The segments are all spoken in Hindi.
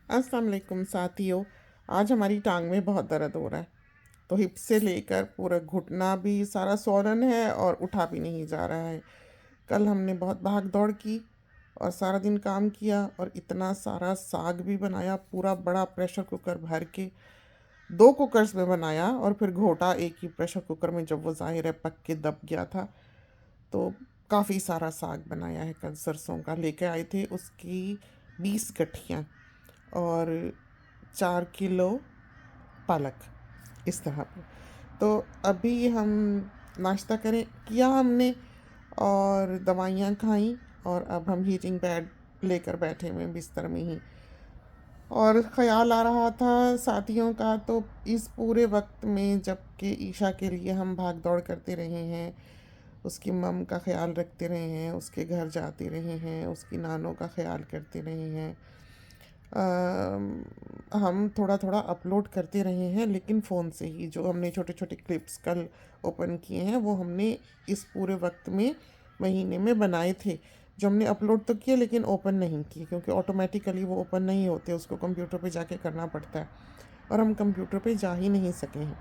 अस्सलाम वालेकुम साथियों। आज हमारी टांग में बहुत दर्द हो रहा है। तो हिप से लेकर पूरा घुटना भी सारा स्वॉलन है और उठा भी नहीं जा रहा है। कल हमने बहुत भाग दौड़ की और सारा दिन काम किया और इतना सारा साग भी बनाया, पूरा बड़ा प्रेशर कुकर भर के 2 कुकर्स में बनाया और फिर घोटा एक ही प्रेशर कुकर में, जब वो ज़ाहिर है पक के दब गया था। तो काफ़ी सारा साग बनाया है, कल सरसों का लेके आए थे उसकी 20 गठियाँ और 4 किलो पालक, इस तरह पे। तो अभी हम नाश्ता करें किया हमने और दवाइयाँ खाई और अब हम हीटिंग पैड लेकर बैठे हुए हैं बिस्तर में ही। और ख़्याल आ रहा था साथियों का, तो इस पूरे वक्त में जबकि ईशा के लिए हम भाग दौड़ करते रहे हैं, उसकी मम का ख्याल रखते रहे हैं, उसके घर जाते रहे हैं, उसकी नानों का ख्याल करते रहे हैं, हम थोड़ा थोड़ा अपलोड करते रहे हैं, लेकिन फ़ोन से ही। जो हमने छोटे छोटे क्लिप्स कल ओपन किए हैं वो हमने इस पूरे वक्त में महीने में बनाए थे। जो हमने अपलोड तो किए लेकिन ओपन नहीं किए, क्योंकि ऑटोमेटिकली वो ओपन नहीं होते, उसको कंप्यूटर पे जाके करना पड़ता है और हम कंप्यूटर पे जा ही नहीं सके हैं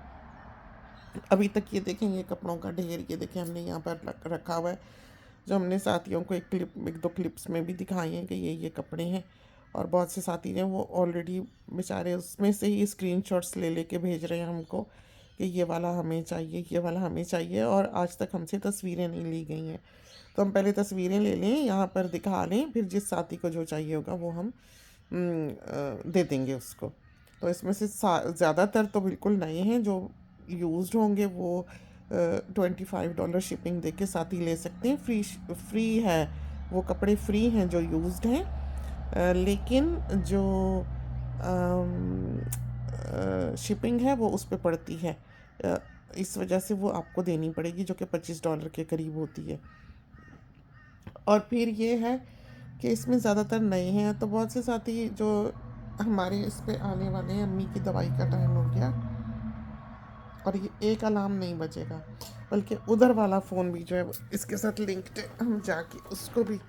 अभी तक। ये देखें, ये कपड़ों का ढेर, ये देखें हमने यहाँ पर रखा हुआ है। जो हमने साथियों को एक दो क्लिप्स में भी दिखाए हैं कि ये कपड़े हैं, और बहुत से साथी हैं वो ऑलरेडी बेचारे उसमें से ही स्क्रीनशॉट्स ले लेके भेज रहे हैं हमको कि ये वाला हमें चाहिए, ये वाला हमें चाहिए, और आज तक हमसे तस्वीरें नहीं ली गई हैं। तो हम पहले तस्वीरें ले लें, यहाँ पर दिखा लें, फिर जिस साथी को जो चाहिए होगा वो हम दे देंगे उसको। तो इसमें से ज़्यादातर तो बिल्कुल नए हैं, जो यूज्ड होंगे वो $25 शिपिंग दे के साथ ही ले सकते हैं। फ्री है, वो कपड़े फ्री हैं जो यूज्ड हैं। लेकिन जो शिपिंग है वो उस पे पड़ती है। अ, इस वजह से वो आपको देनी पड़ेगी, जो कि $25 के करीब होती है। और फिर ये है कि इसमें ज़्यादातर नए हैं, तो बहुत से साथी जो हमारे इस पे आने वाले हैं, अम्मी की दवाई का टाइम हो गया और ये एक अलार्म नहीं बजेगा, बल्कि उधर वाला फ़ोन भी जो है वो इसके साथ लिंक्ड है, हम जाके उसको भी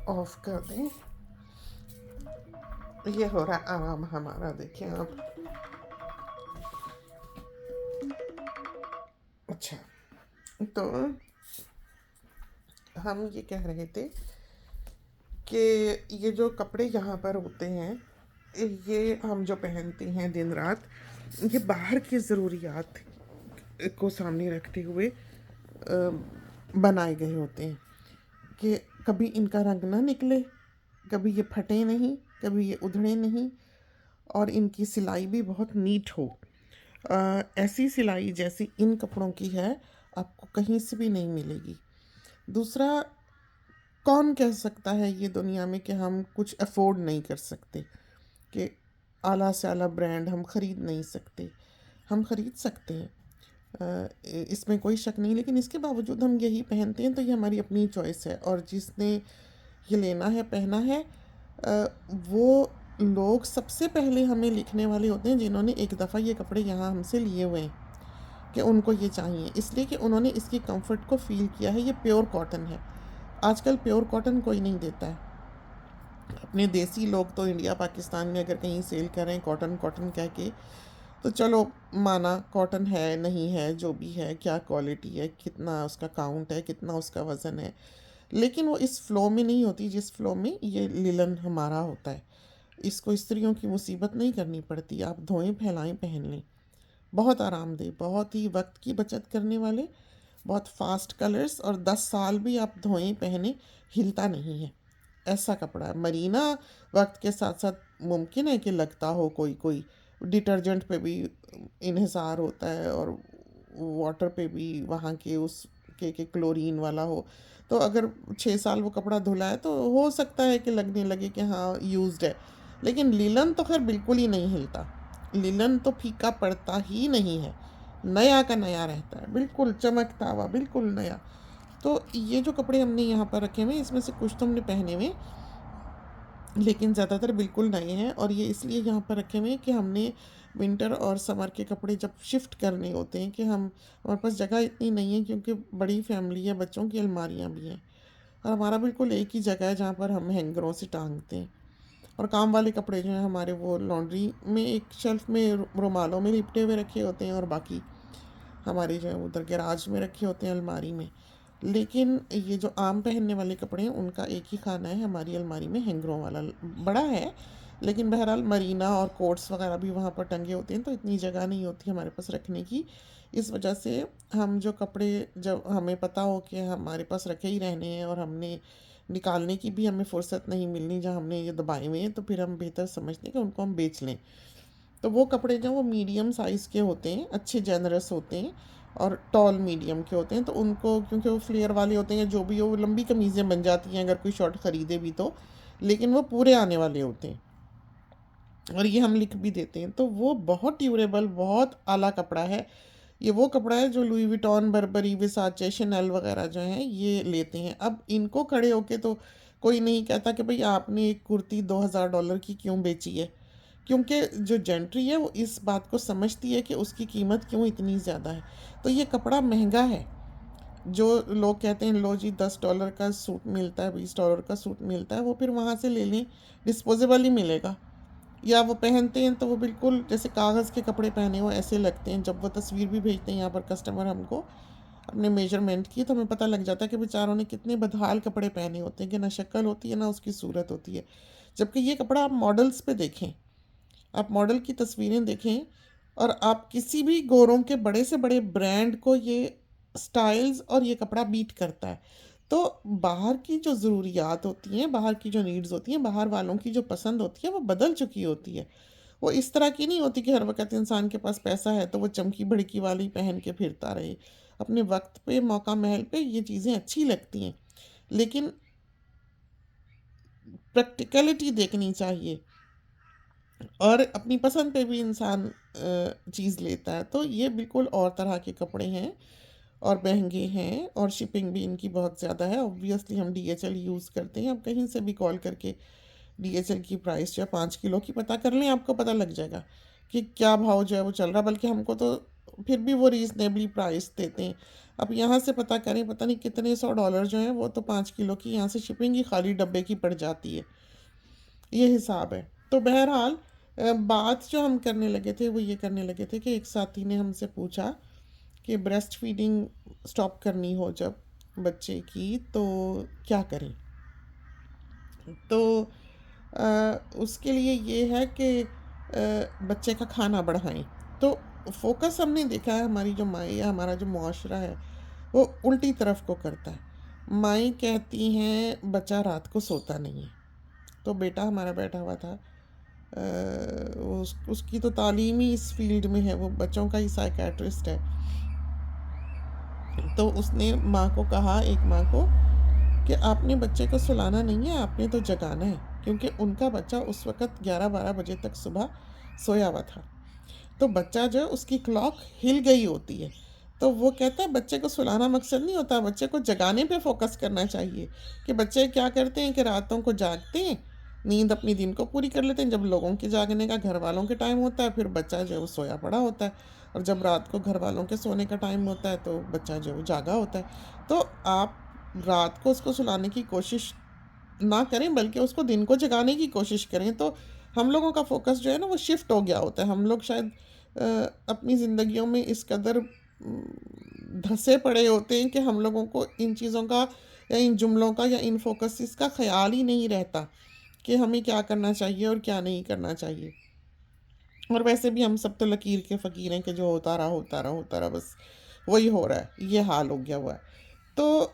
ऑफ कर दें। ये हो रहा है आराम हमारा, देखिए आप। अच्छा, तो हम ये कह रहे थे कि ये जो कपड़े यहाँ पर होते हैं, ये हम जो पहनते हैं दिन रात, ये बाहर की ज़रूरियात को सामने रखते हुए बनाए गए होते हैं कि कभी इनका रंग ना निकले, कभी ये फटे नहीं, कभी ये उधड़े नहीं, और इनकी सिलाई भी बहुत नीट हो। ऐसी सिलाई जैसी इन कपड़ों की है आपको कहीं से भी नहीं मिलेगी। दूसरा, कौन कह सकता है ये दुनिया में कि हम कुछ अफोर्ड नहीं कर सकते, कि आला से आला ब्रांड हम ख़रीद नहीं सकते? हम ख़रीद सकते हैं, इसमें कोई शक नहीं, लेकिन इसके बावजूद हम यही पहनते हैं। तो ये हमारी अपनी चॉइस है, और जिसने ये लेना है, पहना है, वो लोग सबसे पहले हमें लिखने वाले होते हैं जिन्होंने एक दफ़ा ये कपड़े यहाँ हमसे लिए हुए हैं कि उनको ये चाहिए, इसलिए कि उन्होंने इसकी कंफर्ट को फ़ील किया है। ये प्योर कॉटन है। आजकल प्योर कॉटन कोई नहीं देता है। अपने देसी लोग तो इंडिया पाकिस्तान में अगर कहीं सेल कर रहे हैं कॉटन कॉटन कह के, तो चलो माना कॉटन है, नहीं है, जो भी है, क्या क्वालिटी है, कितना उसका काउंट है, कितना उसका वज़न है, लेकिन वो इस फ़्लो में नहीं होती जिस फ़्लो में ये लिलन हमारा होता है। इसको स्त्रियों की मुसीबत नहीं करनी पड़ती, आप धोएं, फैलाएं, पहन लें। बहुत आरामदेह, बहुत ही वक्त की बचत करने वाले, बहुत फास्ट कलर्स, और 10 साल भी आप धोएं, पहने, हिलता नहीं है, ऐसा कपड़ा है। मरीना वक्त के साथ साथ मुमकिन है कि लगता हो, कोई कोई डिटर्जेंट पे भी इन्हिसार होता है, और वाटर पे भी वहाँ के उस के क्लोरीन वाला हो। तो अगर 6 साल वो कपड़ा धुला है तो हो सकता है कि लगने लगे कि हाँ यूज्ड है, लेकिन लिलन तो खैर बिल्कुल ही नहीं हिलता। लिलन तो फीका पड़ता ही नहीं है, नया का नया रहता है, बिल्कुल चमकता हुआ, बिल्कुल नया। तो ये जो कपड़े हमने यहाँ पर रखे हुए हैं, इसमें से कुछ तो हमने पहने हुए, लेकिन ज़्यादातर बिल्कुल नए हैं। और ये इसलिए यहाँ पर रखे हुए हैं कि हमने विंटर और समर के कपड़े जब शिफ्ट करने होते हैं, कि हमारे पास जगह इतनी नहीं है, क्योंकि बड़ी फैमिली है, बच्चों की अलमारियाँ भी हैं, और हमारा बिल्कुल एक ही जगह है जहाँ पर हम हैंगरों से टांगते हैं। और काम वाले कपड़े जो हैं हमारे वो लॉन्ड्री में एक शेल्फ में रुमालों में लिपटे हुए रखे होते हैं, और बाकी हमारे जो है उधर गैराज में रखे होते हैं अलमारी में। लेकिन ये जो आम पहनने वाले कपड़े हैं उनका एक ही खाना है हमारी अलमारी में, हैंगरों वाला बड़ा है, लेकिन बहरहाल मरीना और कोट्स वगैरह भी वहाँ पर टंगे होते हैं, तो इतनी जगह नहीं होती हमारे पास रखने की। इस वजह से हम जो कपड़े, जब हमें पता हो कि हमारे पास रखे ही रहने हैं और हमने निकालने की भी हमें फुर्सत नहीं मिलनी जहाँ हमने ये दबाए हुए हैं, तो फिर हम बेहतर समझते हैं कि उनको हम बेच लें। तो वो कपड़े जो वो मीडियम साइज़ के होते हैं, अच्छे जेनरस होते हैं और टॉल मीडियम के होते हैं, तो उनको क्योंकि वो फ्लेयर वाले होते हैं, जो भी हो, वो लंबी कमीज़ें बन जाती हैं अगर कोई शॉर्ट ख़रीदे भी तो, लेकिन वो पूरे आने वाले होते हैं और ये हम लिख भी देते हैं। तो वो बहुत ड्यूरेबल, बहुत आला कपड़ा है। ये वो कपड़ा है जो लुई विटॉन, बर्बरी, विसाचे, शनेल वगैरह जो हैं ये लेते हैं। अब इनको खड़े होके तो कोई नहीं कहता कि भाई आपने एक कुर्ती $2000 की क्यों बेची है, क्योंकि जो जेंट्री है वो इस बात को समझती है कि उसकी कीमत क्यों इतनी ज़्यादा है। तो ये कपड़ा महंगा है। जो लोग कहते हैं लो जी $10 का सूट मिलता है, $20 का सूट मिलता है, वो फिर वहाँ से ले लें, डिस्पोजेबल ही मिलेगा। या वो पहनते हैं तो वो बिल्कुल जैसे कागज़ के कपड़े पहने हो ऐसे लगते हैं। जब वो तस्वीर भी भेजते हैं यहाँ पर कस्टमर हमको अपने मेजरमेंट की, तो हमें पता लग जाता है कि बेचारों ने कितने बदहाल कपड़े पहने होते हैं कि ना शक्ल होती है ना उसकी सूरत होती है। जबकि ये कपड़ा आप मॉडल्स पे देखें, आप मॉडल की तस्वीरें देखें, और आप किसी भी गोरों के बड़े से बड़े ब्रांड को ये स्टाइल्स और ये कपड़ा बीट करता है। तो बाहर की जो ज़रूरियात होती हैं, बाहर की जो नीड्स होती हैं, बाहर वालों की जो पसंद होती है वो बदल चुकी होती है। वो इस तरह की नहीं होती कि हर वक्त इंसान के पास पैसा है तो वो चमकी भड़की वाली पहन के फिरता रहे। अपने वक्त पे, मौका महल पे ये चीज़ें अच्छी लगती हैं, लेकिन प्रैक्टिकलिटी देखनी चाहिए और अपनी पसंद पे भी इंसान चीज़ लेता है। तो ये बिल्कुल और तरह के कपड़े हैं और महंगे हैं, और शिपिंग भी इनकी बहुत ज़्यादा है। ऑब्वियसली हम DHL यूज़ करते हैं। आप कहीं से भी कॉल करके DHL की प्राइस जो है 5 किलो की पता कर लें, आपको पता लग जाएगा कि क्या भाव जो है वो चल रहा है। बल्कि हमको तो फिर भी वो रीज़नेबली प्राइस देते हैं। अब यहाँ से पता करें, पता नहीं कितने $100 जो हैं, वो तो 5 किलो की यहाँ से शिपिंग ही खाली डब्बे की पड़ जाती है। ये हिसाब है। तो बहरहाल बात जो हम करने लगे थे वो ये करने लगे थे कि एक साथी ने हमसे पूछा कि ब्रेस्ट फीडिंग स्टॉप करनी हो जब बच्चे की तो क्या करें। तो उसके लिए ये है कि बच्चे का खाना बढ़ाएं। तो फोकस हमने देखा है हमारी जो माएँ या हमारा जो मुआशरा है वो उल्टी तरफ को करता है। माएँ कहती हैं बच्चा रात को सोता नहीं है। तो बेटा हमारा बैठा हुआ था, उसकी तो तालीम ही इस फील्ड में है, वो बच्चों का ही साइकेट्रिस्ट है। तो उसने माँ को कहा, एक माँ को, कि आपने बच्चे को सुलाना नहीं है, आपने तो जगाना है, क्योंकि उनका बच्चा उस वक़्त 11-12 बजे तक सुबह सोया हुआ था। तो बच्चा जो है उसकी क्लॉक हिल गई होती है। तो वो कहता है बच्चे को सुलाना मकसद नहीं होता, बच्चे को जगाने पे फोकस करना चाहिए। कि बच्चे क्या करते हैं कि रातों को जागते हैं, नींद अपनी दिन को पूरी कर लेते हैं, जब लोगों के जागने का, घर वालों के टाइम होता है, फिर बच्चा जो है वो सोया पड़ा होता है, और जब रात को घर वालों के सोने का टाइम होता है तो बच्चा जो है वो जागा होता है। तो आप रात को उसको सुलाने की कोशिश ना करें, बल्कि उसको दिन को जगाने की कोशिश करें। तो हम लोगों का फोकस जो है ना वो शिफ्ट हो गया होता है। हम लोग शायद अपनी ज़िंदगियों में इस कदर धंसे पड़े होते हैं कि हम लोगों को इन चीज़ों का या इन जुमलों का या इन फोकसेस का ख्याल ही नहीं रहता कि हमें क्या करना चाहिए और क्या नहीं करना चाहिए। और वैसे भी हम सब तो लकीर के फ़कीर हैं कि जो होता रहा होता रहा होता रहा, बस वही हो रहा है, ये हाल हो गया हुआ है। तो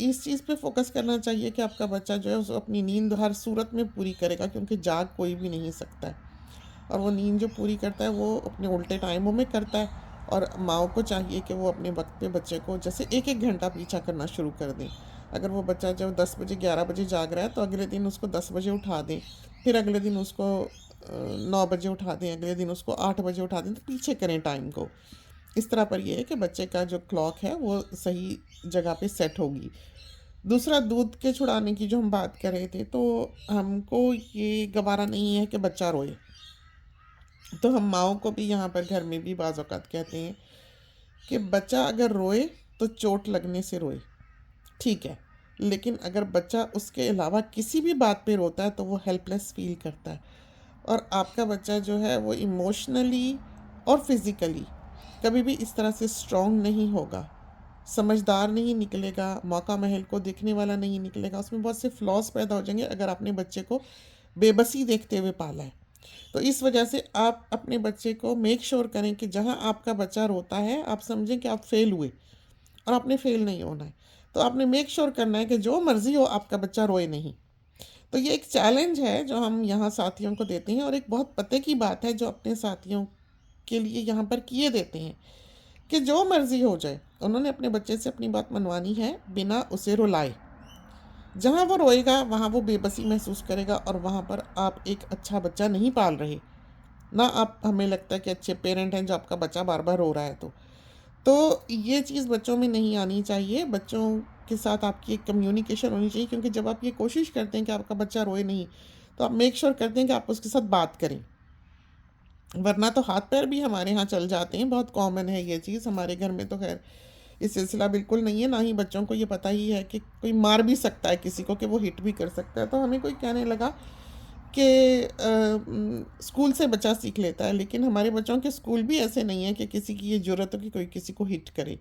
इस चीज़ पे फोकस करना चाहिए कि आपका बच्चा जो है उसको अपनी नींद हर सूरत में पूरी करेगा, क्योंकि जाग कोई भी नहीं सकता है, और वो नींद जो पूरी करता है वो अपने उल्टे टाइमों में करता है। और माँओं को चाहिए कि वो अपने वक्त पे बच्चे को जैसे 1-1 घंटा पीछा करना शुरू कर दें। अगर वो बच्चा जब 10 बजे 11 बजे जाग रहा है तो अगले दिन उसको 10 बजे उठा दें, फिर अगले दिन उसको 9 बजे उठा दें, अगले दिन उसको 8 बजे उठा दें, तो पीछे करें टाइम को। इस तरह पर यह है कि बच्चे का जो क्लॉक है वो सही जगह पे सेट होगी। दूसरा, दूध के छुड़ाने की जो हम बात कर रहे थे, तो हमको ये गवारा नहीं है कि बच्चा रोए। तो हम माँओं को भी यहाँ पर घर में भी बाज़ औक़ात कहते हैं कि बच्चा अगर रोए तो चोट लगने से रोए, ठीक है। लेकिन अगर बच्चा उसके अलावा किसी भी बात पे रोता है तो वो हेल्पलेस फील करता है। और आपका बच्चा जो है वो इमोशनली और फिज़िकली कभी भी इस तरह से स्ट्रॉन्ग नहीं होगा, समझदार नहीं निकलेगा, मौका महल को देखने वाला नहीं निकलेगा। उसमें बहुत से फ्लॉज पैदा हो जाएंगे अगर आपने बच्चे को बेबसी देखते हुए पाला है। तो इस वजह से आप अपने बच्चे को मेक श्योर करें कि जहाँ आपका बच्चा रोता है आप समझें कि आप फेल हुए, और आपने फेल नहीं होना है। तो आपने मेक श्योर करना है कि जो मर्ज़ी हो आपका बच्चा रोए नहीं। तो ये एक चैलेंज है जो हम यहाँ साथियों को देते हैं, और एक बहुत पते की बात है जो अपने साथियों के लिए यहाँ पर किए देते हैं कि जो मर्ज़ी हो जाए, उन्होंने अपने बच्चे से अपनी बात मनवानी है बिना उसे रुलाए। जहाँ वो रोएगा वहाँ वो बेबसी महसूस करेगा, और वहाँ पर आप एक अच्छा बच्चा नहीं पाल रहे ना। आप, हमें लगता है कि अच्छे पेरेंट हैं जो आपका बच्चा बार बार रो रहा है। तो ये चीज़ बच्चों में नहीं आनी चाहिए। बच्चों के साथ आपकी एक कम्युनिकेशन होनी चाहिए, क्योंकि जब आप ये कोशिश करते हैं कि आपका बच्चा रोए नहीं, तो आप मेक श्योर करते हैं कि आप उसके साथ बात करें। वरना तो हाथ पैर भी हमारे यहाँ चल जाते हैं, बहुत कॉमन है ये चीज़। हमारे घर में तो खैर ये सिलसिला बिल्कुल नहीं है, ना ही बच्चों को ये पता ही है कि कोई मार भी सकता है किसी को, कि वो हिट भी कर सकता है। तो हमें कोई कहने लगा कि स्कूल से बच्चा सीख लेता है, लेकिन हमारे बच्चों के स्कूल भी ऐसे नहीं है कि किसी की ये ज़रूरत हो कि कोई किसी को हिट करे,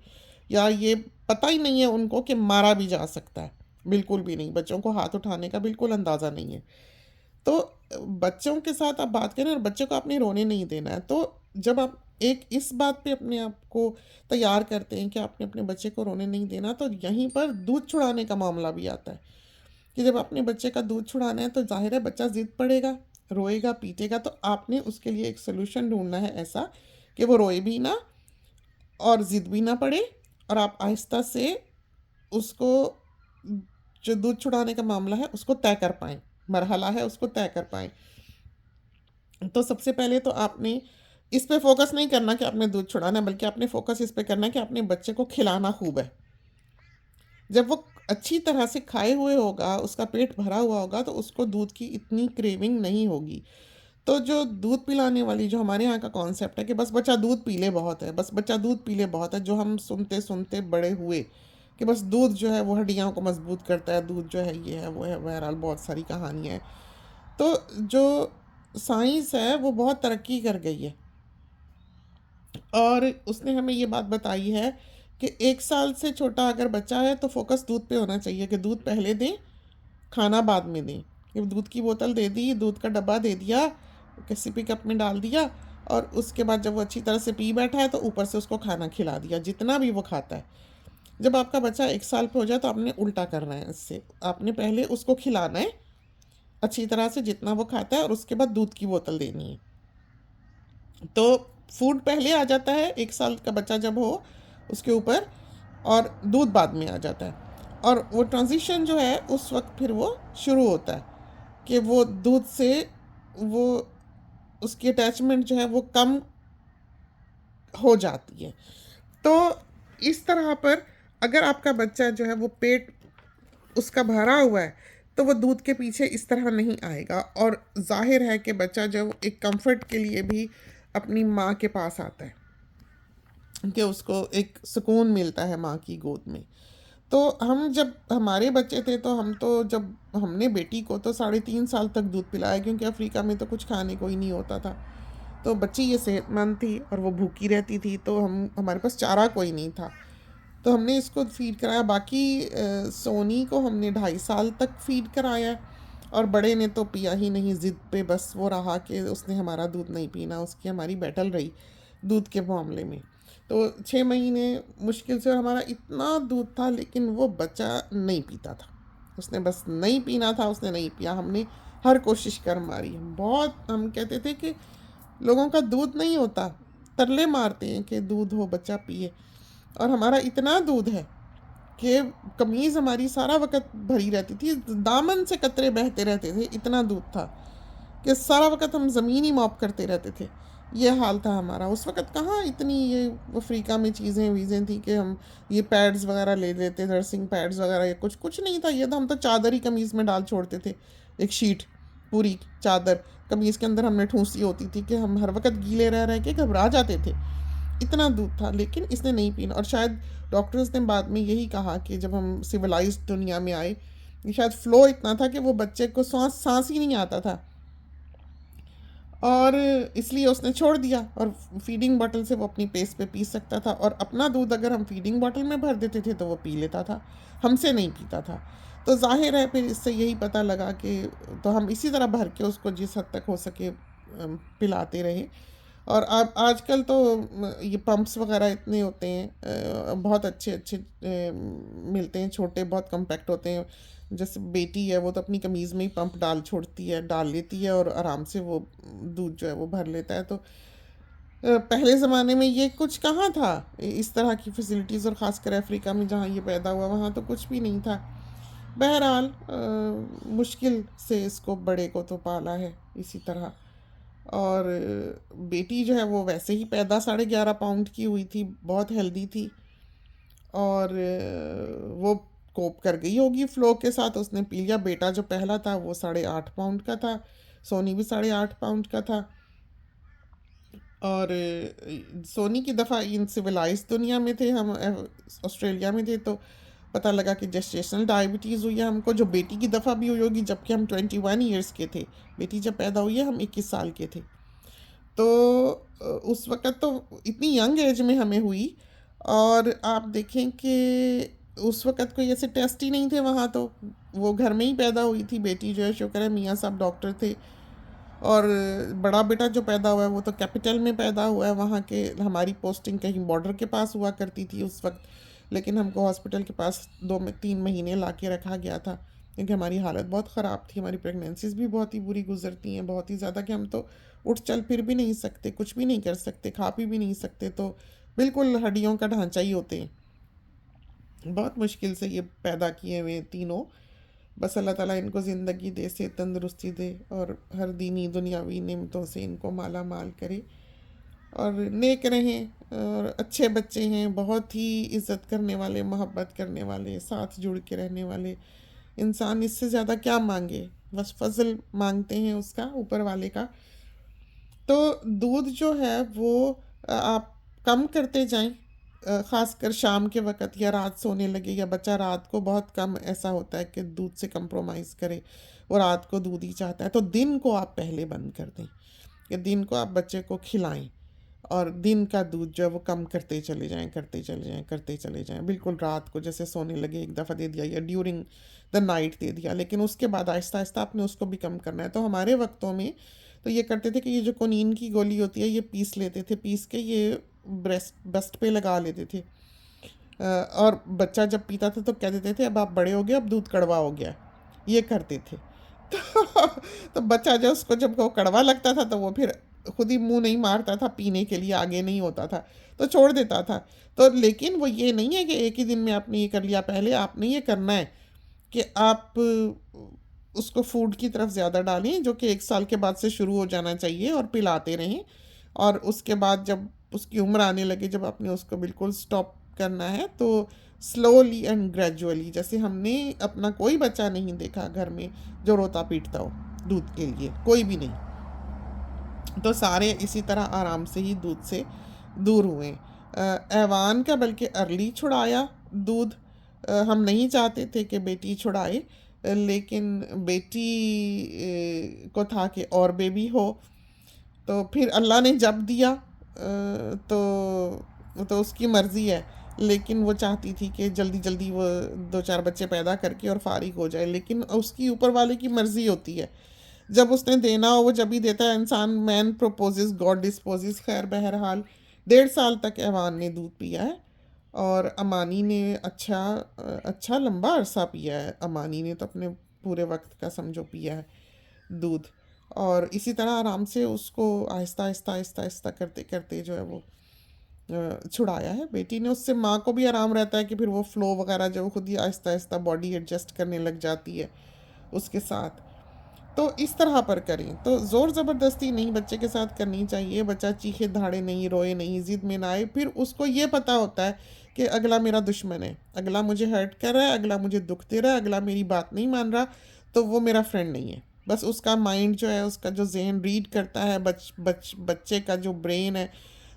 या ये पता ही नहीं है उनको कि मारा भी जा सकता है। बिल्कुल भी नहीं, बच्चों को हाथ उठाने का बिल्कुल अंदाज़ा नहीं है। तो बच्चों के साथ आप बात करें, और बच्चे को आपने रोने नहीं देना है। तो जब आप एक इस बात पे अपने आप को तैयार करते हैं कि आपने अपने बच्चे को रोने नहीं देना, तो यहीं पर दूध छुड़ाने का मामला भी आता है कि जब अपने बच्चे का दूध छुड़ाना है तो जाहिर है बच्चा ज़िद पड़ेगा, रोएगा, पीटेगा। तो आपने उसके लिए एक सोल्यूशन ढूंढना है ऐसा कि वो रोए भी ना और ज़िद भी ना पड़े, और आप आहिस्ता से उसको, जो दूध छुड़ाने का मामला है उसको तय कर पाएँ, मरहला है उसको तय कर पाएँ। तो सबसे पहले तो आपने इस पे फोकस नहीं करना कि आपने दूध छुड़ाना है, बल्कि आपने फोकस इस पे करना है कि अपने बच्चे को खिलाना खूब है। जब वो अच्छी तरह से खाए हुए होगा, उसका पेट भरा हुआ होगा, तो उसको दूध की इतनी क्रेविंग नहीं होगी। तो जो दूध पिलाने वाली जो हमारे यहाँ का कॉन्सेप्ट है कि बस बच्चा दूध पी ले बहुत है, बस बच्चा दूध पी ले बहुत है, जो हम सुनते सुनते बड़े हुए कि बस दूध जो है वो हड्डियों को मजबूत करता है, दूध जो है ये है वो है, बहरहाल बहुत सारी कहानियाँ हैं। तो जो साइंस है वो बहुत तरक्की कर गई है, और उसने हमें ये बात बताई है कि 1 साल से छोटा अगर बच्चा है तो फोकस दूध पे होना चाहिए, कि दूध पहले दें, खाना बाद में दें। कि दूध की बोतल दे दी, दूध का डब्बा दे दिया, किसी भी कप में डाल दिया, और उसके बाद जब वो अच्छी तरह से पी बैठा है तो ऊपर से उसको खाना खिला दिया, जितना भी वो खाता है। जब आपका बच्चा 1 साल पे हो जाए तो आपने उल्टा करना है इससे, आपने पहले उसको खिलाना है अच्छी तरह से जितना वो खाता है, और उसके बाद दूध की बोतल देनी है। तो फूड पहले आ जाता है 1 साल का बच्चा जब हो उसके ऊपर, और दूध बाद में आ जाता है। और वो ट्रांजिशन जो है उस वक्त फिर वो शुरू होता है कि वो दूध से वो उसकी अटैचमेंट जो है वो कम हो जाती है। तो इस तरह पर अगर आपका बच्चा जो है वो पेट उसका भरा हुआ है तो वो दूध के पीछे इस तरह नहीं आएगा, और जाहिर है कि बच्चा जब एक कंफर्ट के लिए भी अपनी माँ के पास आता है, कि उसको एक सुकून मिलता है माँ की गोद में। तो हम जब हमारे बच्चे थे तो हम तो, जब हमने बेटी को तो 3.5 साल तक दूध पिलाया, क्योंकि अफ्रीका में तो कुछ खाने को ही नहीं होता था। तो बच्ची ये सेहतमंद थी और वो भूखी रहती थी, तो हमारे पास चारा कोई नहीं था, तो हमने इसको फीड कराया। बाकी सोनी को हमने 2.5 साल तक फीड कराया, और बड़े ने तो पिया ही नहीं, ज़िद पे बस वो रहा कि उसने हमारा दूध नहीं पीना, उसकी हमारी बैटल रही दूध के मामले में। तो 6 महीने मुश्किल से, और हमारा इतना दूध था लेकिन वो बच्चा नहीं पीता था, उसने बस नहीं पीना था, उसने नहीं पिया। हमने हर कोशिश कर मारी, बहुत हम कहते थे कि लोगों का दूध नहीं होता, तरले मारते हैं कि दूध हो बच्चा पिए, और हमारा इतना दूध है कि कमीज़ हमारी सारा वक्त भरी रहती थी, दामन से कतरे बहते रहते थे, इतना दूध था कि सारा वक्त हम ज़मीन ही मॉप करते रहते थे। ये हाल था हमारा। उस वक्त कहाँ इतनी ये अफ्रीका में चीज़ें वीज़ें थी कि हम ये पैड्स वगैरह ले लेते, नर्सिंग पैड्स वगैरह, ये कुछ नहीं था। ये तो हम तो चादर ही कमीज़ में डाल छोड़ते थे, एक शीट, पूरी चादर कमीज़ के अंदर हमने ठूंसी होती थी कि हम हर वक्त गीले रह के घबरा जाते थे। इतना दूध था, लेकिन इसने नहीं पीना। और शायद डॉक्टर्स ने बाद में यही कहा कि जब हम सिविलाइज्ड दुनिया में आए, कि शायद फ्लो इतना था कि वो बच्चे को सांस ही नहीं आता था, और इसलिए उसने छोड़ दिया। और फीडिंग बॉटल से वो अपनी पेस पे पी सकता था, और अपना दूध अगर हम फीडिंग बॉटल में भर देते थे तो वो पी लेता था, हमसे नहीं पीता था। तो जाहिर है फिर इससे यही पता लगा कि तो हम इसी तरह भर के उसको जिस हद तक हो सके पिलाते रहे। और अब आजकल तो ये पंप्स वगैरह इतने होते हैं, बहुत अच्छे अच्छे मिलते हैं, छोटे बहुत कम्पैक्ट होते हैं। जैसे बेटी है वो तो अपनी कमीज़ में ही पंप डाल लेती है और आराम से वो दूध जो है वो भर लेता है। तो पहले ज़माने में ये कुछ कहाँ था, इस तरह की फैसिलिटीज़, और ख़ासकर अफ्रीका में जहाँ ये पैदा हुआ वहाँ तो कुछ भी नहीं था। बहरहाल मुश्किल से इसको बड़े को तो पाला है इसी तरह। और बेटी जो है वो वैसे ही पैदा 11.5 पाउंड की हुई थी, बहुत हेल्दी थी, और वो कोप कर गई होगी फ्लो के साथ, उसने पी लिया। बेटा जो पहला था वो 8.5 पाउंड का था, सोनी भी 8.5 पाउंड का था। और सोनी की दफ़ा इन सिविलाइज दुनिया में थे हम, ऑस्ट्रेलिया में थे, तो पता लगा कि जेस्टेशनल डायबिटीज़ हुई है हमको, जो बेटी की दफ़ा भी हुई होगी, जबकि हम 21 ईयर्स के थे। बेटी जब पैदा हुई है हम 21 साल के थे। तो उस वक़्त तो इतनी यंग एज में हमें हुई। और आप देखें कि उस वक़्त कोई ऐसे टेस्ट ही नहीं थे वहाँ, तो वो घर में ही पैदा हुई थी बेटी जो है, शुक्र है मियाँ साहब डॉक्टर थे। और बड़ा बेटा जो पैदा हुआ है वो तो कैपिटल में पैदा हुआ है, वहाँ के हमारी पोस्टिंग कहीं बॉर्डर के पास हुआ करती थी उस वक्त, लेकिन हमको हॉस्पिटल के पास 2 में 3 महीने ला के रखा गया था, क्योंकि हमारी हालत बहुत ख़राब थी। हमारी प्रेगनेंसीज भी बहुत ही बुरी गुजरती हैं, बहुत ही ज़्यादा, कि हम तो उठ चल फिर भी नहीं सकते, कुछ भी नहीं कर सकते, खा पी भी नहीं सकते, तो बिल्कुल हड्डियों का ढांचा ही होते हैं। बहुत मुश्किल से ये पैदा किए हुए तीनों। बस अल्लाह ताला इनको ज़िंदगी दे, से तंदुरुस्ती दे, और हर दीनी दुनियावी नेमतों से इनको माला माल करे, और नेक रहें, और अच्छे बच्चे हैं, बहुत ही इज़्ज़त करने वाले, मोहब्बत करने वाले, साथ जुड़ के रहने वाले। इंसान इससे ज़्यादा क्या मांगे, बस फजल मांगते हैं उसका, ऊपर वाले का। तो दूध जो है वो आप कम करते जाएं, ख़ासकर शाम के वक़्त या रात सोने लगे, या बच्चा रात को बहुत कम ऐसा होता है कि दूध से कंप्रोमाइज़ करे, वो रात को दूध ही चाहता है, तो दिन को आप पहले बंद कर दें, कि दिन को आप बच्चे को खिलाएं, और दिन का दूध जो है वो कम करते चले जाएं, करते चले जाएं, करते चले जाएं। बिल्कुल रात को जैसे सोने लगे एक दफ़ा दे दिया, या ड्यूरिंग द नाइट दे दिया, लेकिन उसके बाद आहिस्ता आहिस्ता आपने उसको भी कम करना है। तो हमारे वक्तों में तो ये करते थे कि ये जो कोनीन की गोली होती है ये पीस लेते थे, पीस के ये ब्रेस्ट पे लगा लेते थे, और बच्चा जब पीता था तो कह देते थे अब आप बड़े हो गए, अब दूध कड़वा हो गया, ये करते थे। तो, तो बच्चा जो उसको जब वो कड़वा लगता था तो वो फिर खुद ही मुंह नहीं मारता था पीने के लिए, आगे नहीं होता था, तो छोड़ देता था। तो लेकिन वो ये नहीं है कि एक ही दिन में आपने ये कर लिया, पहले आपने ये करना है कि आप उसको फूड की तरफ ज़्यादा डालें, जो कि 1 साल के बाद से शुरू हो जाना चाहिए, और पिलाते रहें। और उसके बाद जब उसकी उम्र आने लगे, जब आपने उसको बिल्कुल स्टॉप करना है, तो स्लोली एंड ग्रेजुअली, जैसे हमने अपना कोई बच्चा नहीं देखा घर में जो रोता पीटता हो दूध के लिए, कोई भी नहीं। तो सारे इसी तरह आराम से ही दूध से दूर हुए। ऐवान का बल्कि अर्ली छुड़ाया दूध, हम नहीं चाहते थे कि बेटी छुड़ाए, लेकिन बेटी को था कि और बेबी हो, तो फिर अल्लाह ने जब दिया, तो उसकी मर्ज़ी है, लेकिन वो चाहती थी कि जल्दी जल्दी वो 2-4 बच्चे पैदा करके और फारिग हो जाए, लेकिन उसकी ऊपर वाले की मर्ज़ी होती है, जब उसने देना हो वो जब ही देता है इंसान। Man purposes God disposes. खैर बहरहाल 1.5 साल तक ऐवान ने दूध पिया है, और अमानी ने अच्छा लंबा अरसा पिया है। अमानी ने तो अपने पूरे वक्त का समझो पिया है दूध, और इसी तरह आराम से उसको आहिस्ता आहिस्ता आहिस्ता आहिस्ता करते करते जो है वो छुड़ाया है बेटी ने। उससे माँ को भी आराम रहता है कि फिर वो फ़्लो वगैरह जो खुद ही आहिस्ता आहिस्ता बॉडी एडजस्ट करने लग जाती है उसके साथ। तो इस तरह पर करें, तो ज़ोर ज़बरदस्ती नहीं बच्चे के साथ करनी चाहिए। बच्चा चीखे धाड़े नहीं, रोए नहीं, ज़िद में ना आए, फिर उसको ये पता होता है कि अगला मेरा दुश्मन है, अगला मुझे हर्ट कर रहा है, अगला मुझे दुख दे रहा है, अगला मेरी बात नहीं मान रहा, तो वो मेरा फ्रेंड नहीं है। बस उसका माइंड जो है, उसका जो जहन रीड करता है, बच्चे का जो ब्रेन है,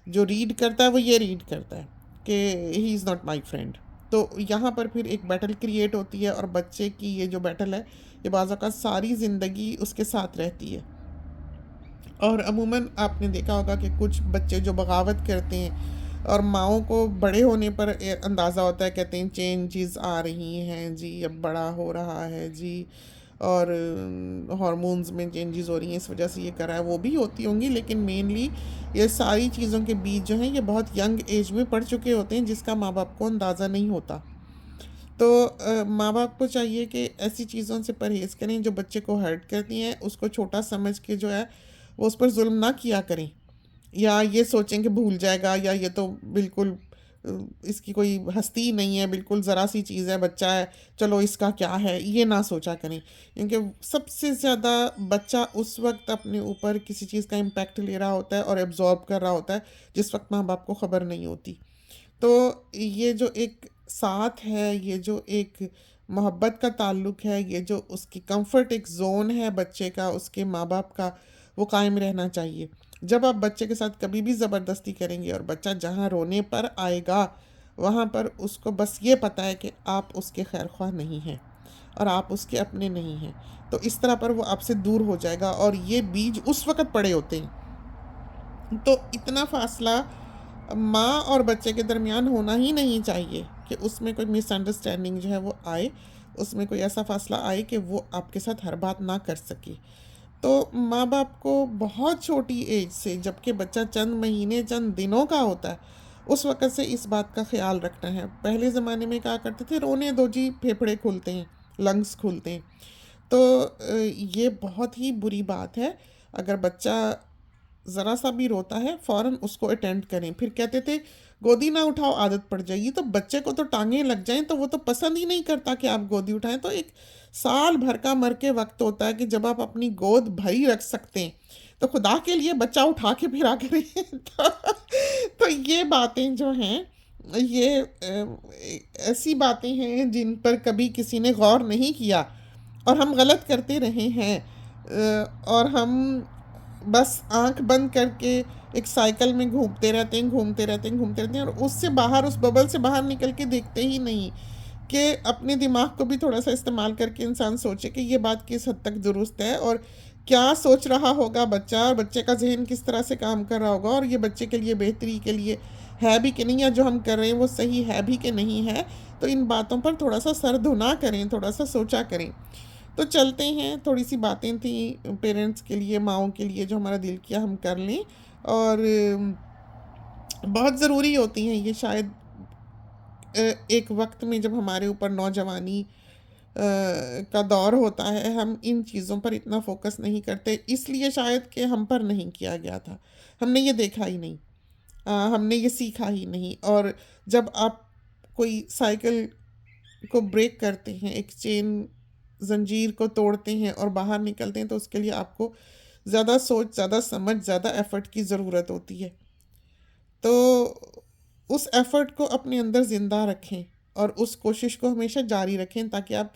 जो रीड करता है वो ये रीड करता है कि he is not my friend. तो यहाँ पर फिर एक बैटल क्रिएट होती है, और बच्चे की ये जो बैटल है ये बाज़ का सारी ज़िंदगी उसके साथ रहती है। और अमूमन आपने देखा होगा कि कुछ बच्चे जो बगावत करते हैं, और माँओं को बड़े होने पर अंदाज़ा होता है, कहते हैं चेंजेस आ रही हैं जी, अब बड़ा हो रहा है जी, और हार्मोन्स में चेंजेस हो रही हैं, इस वजह से ये कर रहा है, वो भी होती होंगी, लेकिन मेनली ये सारी चीज़ों के बीज जो हैं ये बहुत यंग एज में पड़ चुके होते हैं, जिसका माँ बाप को अंदाज़ा नहीं होता। तो माँ बाप को चाहिए कि ऐसी चीज़ों से परहेज़ करें जो बच्चे को हर्ट करती हैं, उसको छोटा समझ के जो है वो उस पर जुल्म ना किया करें, या ये सोचें कि भूल जाएगा, या ये तो बिल्कुल इसकी कोई हस्ती नहीं है, बिल्कुल ज़रा सी चीज़ है, बच्चा है, चलो इसका क्या है, ये ना सोचा करें। क्योंकि सबसे ज़्यादा बच्चा उस वक्त अपने ऊपर किसी चीज़ का इम्पैक्ट ले रहा होता है और एब्जॉर्ब कर रहा होता है जिस वक्त माँ बाप को ख़बर नहीं होती। तो ये जो एक साथ है, ये जो एक मोहब्बत का ताल्लुक़ है, ये जो उसकी कंफर्ट एक ज़ोन है बच्चे का उसके माँ बाप का, वो कायम रहना चाहिए। जब आप बच्चे के साथ कभी भी ज़बरदस्ती करेंगे और बच्चा जहाँ रोने पर आएगा वहाँ पर उसको बस ये पता है कि आप उसके खैर ख्वाह नहीं हैं और आप उसके अपने नहीं हैं, तो इस तरह पर वो आपसे दूर हो जाएगा, और ये बीज उस वक़्त पड़े होते हैं। तो इतना फ़ासला माँ और बच्चे के दरमियान होना ही नहीं चाहिए कि उसमें कोई मिसअंडरस्टैंडिंग जो है वो आए, उसमें कोई ऐसा फ़ासला आए कि वो आपके साथ हर बात ना कर सके। तो माँ बाप को बहुत छोटी एज से, जबकि बच्चा चंद महीने चंद दिनों का होता है, उस वक़्त से इस बात का ख़्याल रखना है। पहले ज़माने में क्या करते थे, रोने दो जी, फेफड़े खुलते हैं, लंग्स खुलते हैं। तो ये बहुत ही बुरी बात है। अगर बच्चा ज़रा सा भी रोता है फ़ौरन उसको अटेंड करें। फिर कहते थे गोदी ना उठाओ, आदत पड़ जाएगी। तो बच्चे को तो टांगें लग जाएं तो वो तो पसंद ही नहीं करता कि आप गोदी उठाएं। तो एक साल भर का मर के वक्त होता है कि जब आप अपनी गोद भरी रख सकते हैं, तो खुदा के लिए बच्चा उठा के फिरा करें। तो ये बातें जो हैं ये ऐसी बातें हैं जिन पर कभी किसी ने गौर नहीं किया, और हम गलत करते रहे हैं। और हम बस आंख बंद करके एक साइकिल में घूमते रहते हैं, घूमते रहते हैं, घूमते रहते हैं, और उससे बाहर, उस बबल से बाहर निकल के देखते ही नहीं कि अपने दिमाग को भी थोड़ा सा इस्तेमाल करके इंसान सोचे कि ये बात किस हद तक दुरुस्त है, और क्या सोच रहा होगा बच्चा, और बच्चे का जहन किस तरह से काम कर रहा होगा, और ये बच्चे के लिए बेहतरी के लिए है भी कि नहीं, या जो हम कर रहे हैं वो सही है भी कि नहीं है। तो इन बातों पर थोड़ा सा सर धुना करें, थोड़ा सा सोचा करें। तो चलते हैं, थोड़ी सी बातें थी पेरेंट्स के लिए, माँओं के लिए, जो हमारा दिल किया हम कर लें, और बहुत ज़रूरी होती हैं ये शायद एक वक्त में जब हमारे ऊपर नौजवानी का दौर होता है, हम इन चीज़ों पर इतना फोकस नहीं करते, इसलिए शायद कि हम पर नहीं किया गया था, हमने ये देखा ही नहीं, हमने ये सीखा ही नहीं। और जब आप कोई साइकिल को ब्रेक करते हैं, एक चेन ज़ंजीर को तोड़ते हैं और बाहर निकलते हैं, तो उसके लिए आपको ज़्यादा सोच, ज़्यादा समझ, ज़्यादा एफ़र्ट की ज़रूरत होती है। तो उस एफ़र्ट को अपने अंदर ज़िंदा रखें और उस कोशिश को हमेशा जारी रखें, ताकि आप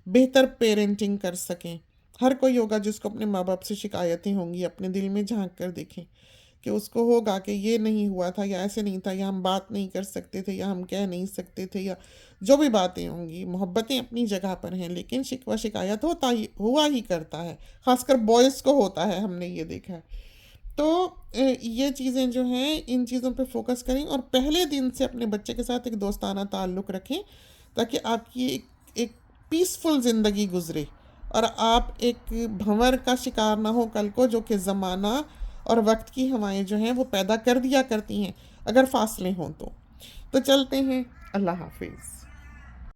बेहतर पेरेंटिंग कर सकें। हर कोई होगा जिसको अपने माँ बाप से शिकायतें होंगी, अपने दिल में झांक कर देखें कि उसको होगा कि ये नहीं हुआ था, या ऐसे नहीं था, या हम बात नहीं कर सकते थे, या हम कह नहीं सकते थे, या जो भी बातें होंगी। मोहब्बतें अपनी जगह पर हैं, लेकिन शिकवा शिकायत हुआ ही करता है, ख़ासकर बॉयज़ को होता है, हमने ये देखा है। तो ये चीज़ें जो हैं, इन चीज़ों पे फोकस करें, और पहले दिन से अपने बच्चे के साथ एक दोस्ताना ताल्लुक़ रखें, ताकि आपकी एक पीसफुल ज़िंदगी गुज़रे, और आप एक भंवर का शिकार ना हो कल को, जो कि ज़माना और वक्त की हवाएं जो हैं वो पैदा कर दिया करती हैं, अगर फासले हों तो चलते हैं। अल्लाह हाफिज़।